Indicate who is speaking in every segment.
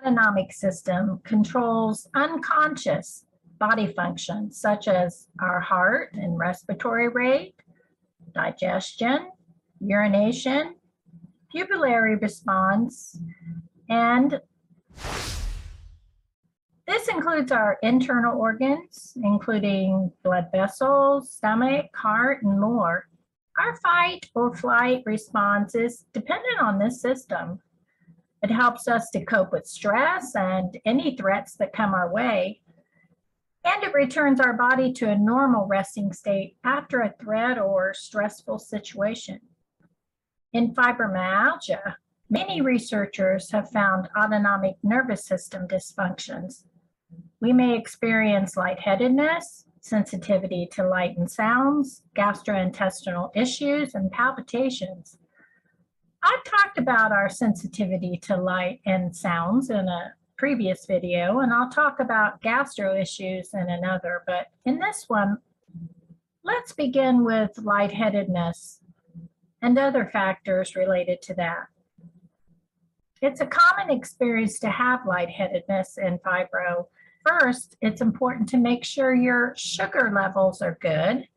Speaker 1: autonomic system controls unconscious body functions such as our heart and respiratory rate, digestion, urination, pupillary response, and this includes our internal organs, including blood vessels, stomach, heart, and more. Our fight or flight response is dependent on this system. It helps us to cope with stress and any threats that come our way. And it returns our body to a normal resting state after a threat or stressful situation. In fibromyalgia, many researchers have found autonomic nervous system dysfunctions. We may experience lightheadedness, sensitivity to light and sounds, gastrointestinal issues, and palpitations. I've talked about our sensitivity to light and sounds in a previous video, and I'll talk about gastro issues in another, but in this one, let's begin with lightheadedness and other factors related to that. It's a common experience to have lightheadedness in fibro. First, it's important to make sure your sugar levels are good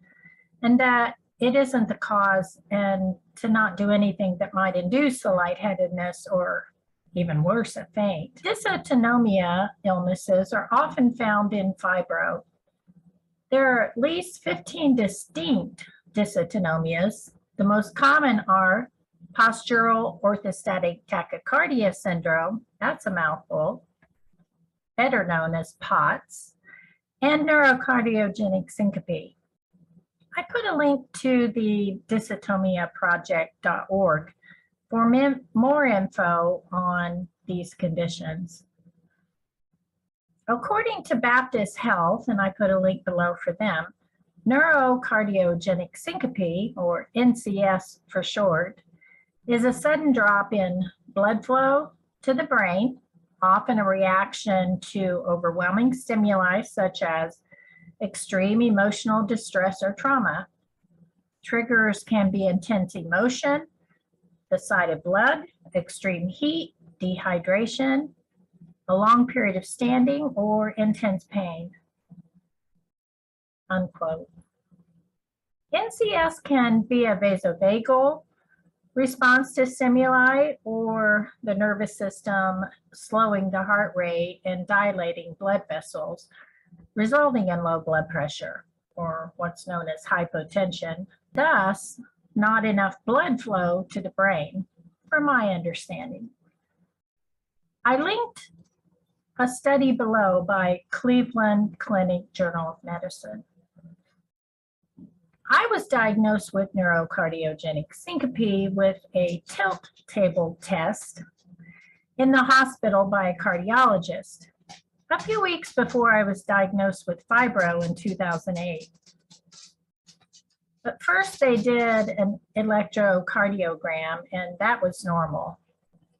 Speaker 1: and that it isn't the cause, and to not do anything that might induce the lightheadedness or even worse, a faint. Dysautonomia illnesses are often found in fibro. There are at least 15 distinct dysautonomias. The most common are postural orthostatic tachycardia syndrome, that's a mouthful, better known as POTS, and neurocardiogenic syncope. I put a link to the dysautomiaproject.org for more info on these conditions. According to Baptist Health, and I put a link below for them, neurocardiogenic syncope, or NCS for short, is a sudden drop in blood flow to the brain, often a reaction to overwhelming stimuli such as extreme emotional distress or trauma. Triggers can be intense emotion, the sight of blood, extreme heat, dehydration, a long period of standing, or intense pain, unquote. NCS can be a vasovagal response to stimuli or the nervous system slowing the heart rate and dilating blood vessels, resulting in low blood pressure, or what's known as hypotension, thus not enough blood flow to the brain, from my understanding. I linked a study below by Cleveland Clinic Journal of Medicine. I was diagnosed with neurocardiogenic syncope with a tilt table test in the hospital by a cardiologist a few weeks before I was diagnosed with fibro in 2008. But first they did an electrocardiogram, and that was normal.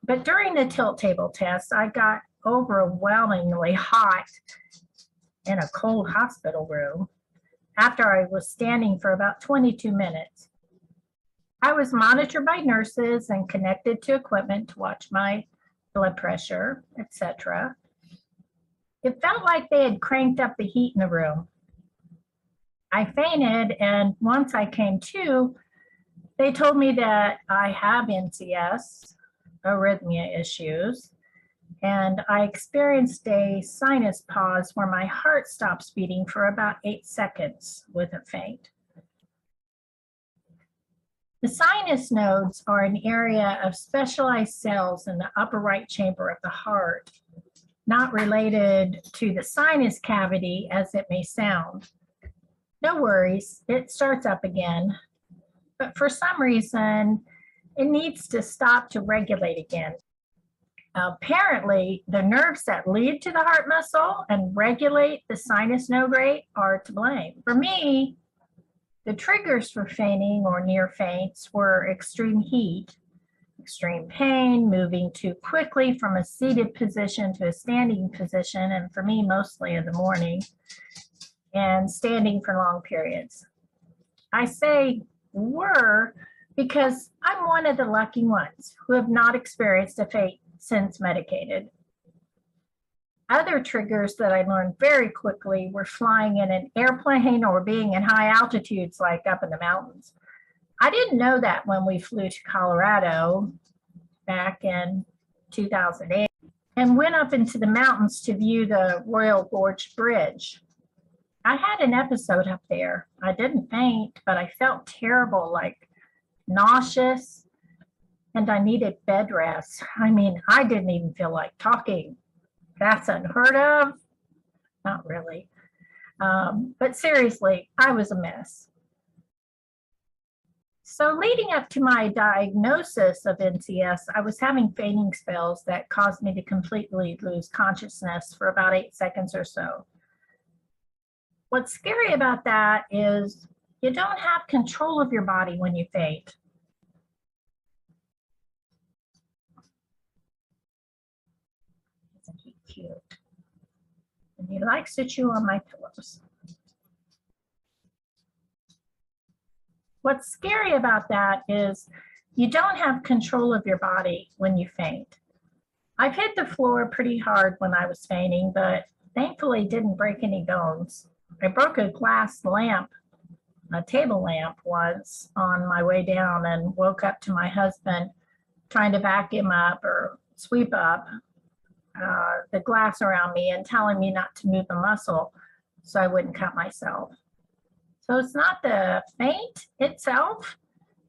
Speaker 1: But during the tilt table test, I got overwhelmingly hot in a cold hospital room after I was standing for about 22 minutes. I was monitored by nurses and connected to equipment to watch my blood pressure, etc. It felt like they had cranked up the heat in the room. I fainted, and once I came to, they told me that I have NCS, arrhythmia issues, and I experienced a sinus pause where my heart stops beating for about 8 seconds with a faint. The sinus nodes are an area of specialized cells in the upper right chamber of the heart, not related to the sinus cavity as it may sound. No worries, it starts up again, but for some reason, it needs to stop to regulate again. Apparently, the nerves that lead to the heart muscle and regulate the sinus node rate are to blame. For me, the triggers for fainting or near faints were extreme heat, extreme pain, moving too quickly from a seated position to a standing position, and for me, mostly in the morning, and standing for long periods. I say were because I'm one of the lucky ones who have not experienced a faint since medicated. Other triggers that I learned very quickly were flying in an airplane or being in high altitudes, like up in the mountains. I didn't know that when we flew to Colorado back in 2008 and went up into the mountains to view the Royal Gorge Bridge. I had an episode up there. I didn't faint, but I felt terrible, like nauseous, and I needed bed rest. I mean, I didn't even feel like talking. That's unheard of. Not really. But seriously, I was a mess. So leading up to my diagnosis of NCS, I was having fainting spells that caused me to completely lose consciousness for about 8 seconds or so. What's scary about that is you don't have control of your body when you faint. Isn't he cute? And he likes to chew on my pillows. What's scary about that is you don't have control of your body when you faint. I've hit the floor pretty hard when I was fainting, but thankfully didn't break any bones. I broke a glass lamp, a table lamp once on my way down, and woke up to my husband trying to vacuum up or sweep up the glass around me and telling me not to move a muscle so I wouldn't cut myself. So it's not the faint itself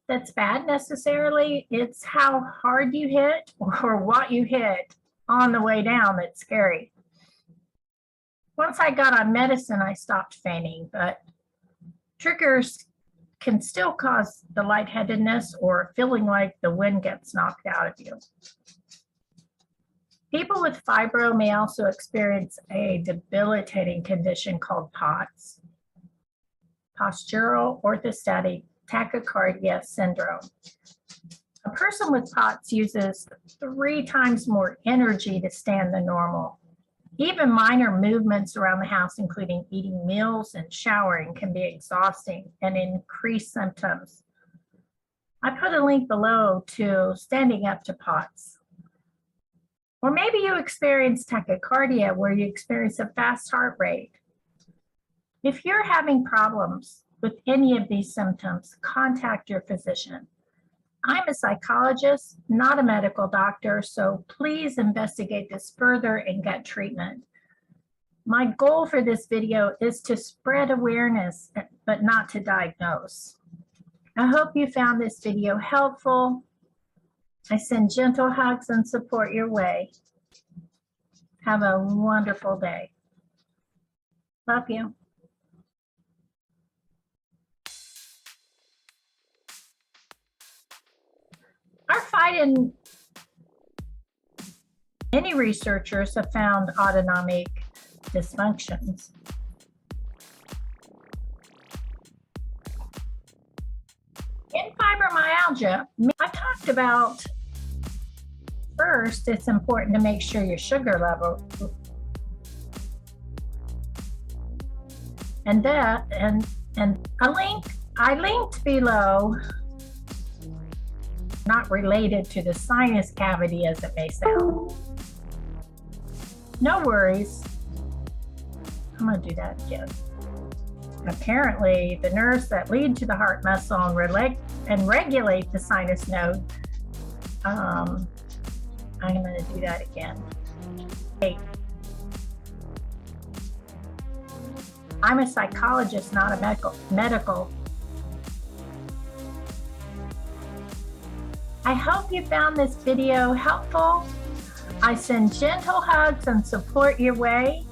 Speaker 1: that's bad necessarily, it's how hard you hit or what you hit on the way down that's scary. Once I got on medicine, I stopped fainting, but triggers can still cause the lightheadedness or feeling like the wind gets knocked out of you. People with fibro may also experience a debilitating condition called POTS, postural orthostatic tachycardia syndrome. A person with POTS uses 3 times more energy to stand than normal. Even minor movements around the house, including eating meals and showering, can be exhausting and increase symptoms. I put a link below to Standing Up to POTS. Or maybe you experience tachycardia, where you experience a fast heart rate. If you're having problems with any of these symptoms, contact your physician. I'm a psychologist, not a medical doctor, so please investigate this further and get treatment. My goal for this video is to spread awareness, but not to diagnose. I hope you found this video helpful. I send gentle hugs and support your way. Have a wonderful day. Love you. Our fight in many researchers have found autonomic dysfunctions. In fibromyalgia, I talked about first, it's important to make sure your sugar level, and I linked below, not related to the sinus cavity as it may sound. No worries. I'm going to do that again. Apparently, the nerves that lead to the heart muscle and regulate the sinus node. I'm going to do that again. Hey. I'm a psychologist, not a medical. I hope you found this video helpful. I send gentle hugs and support your way.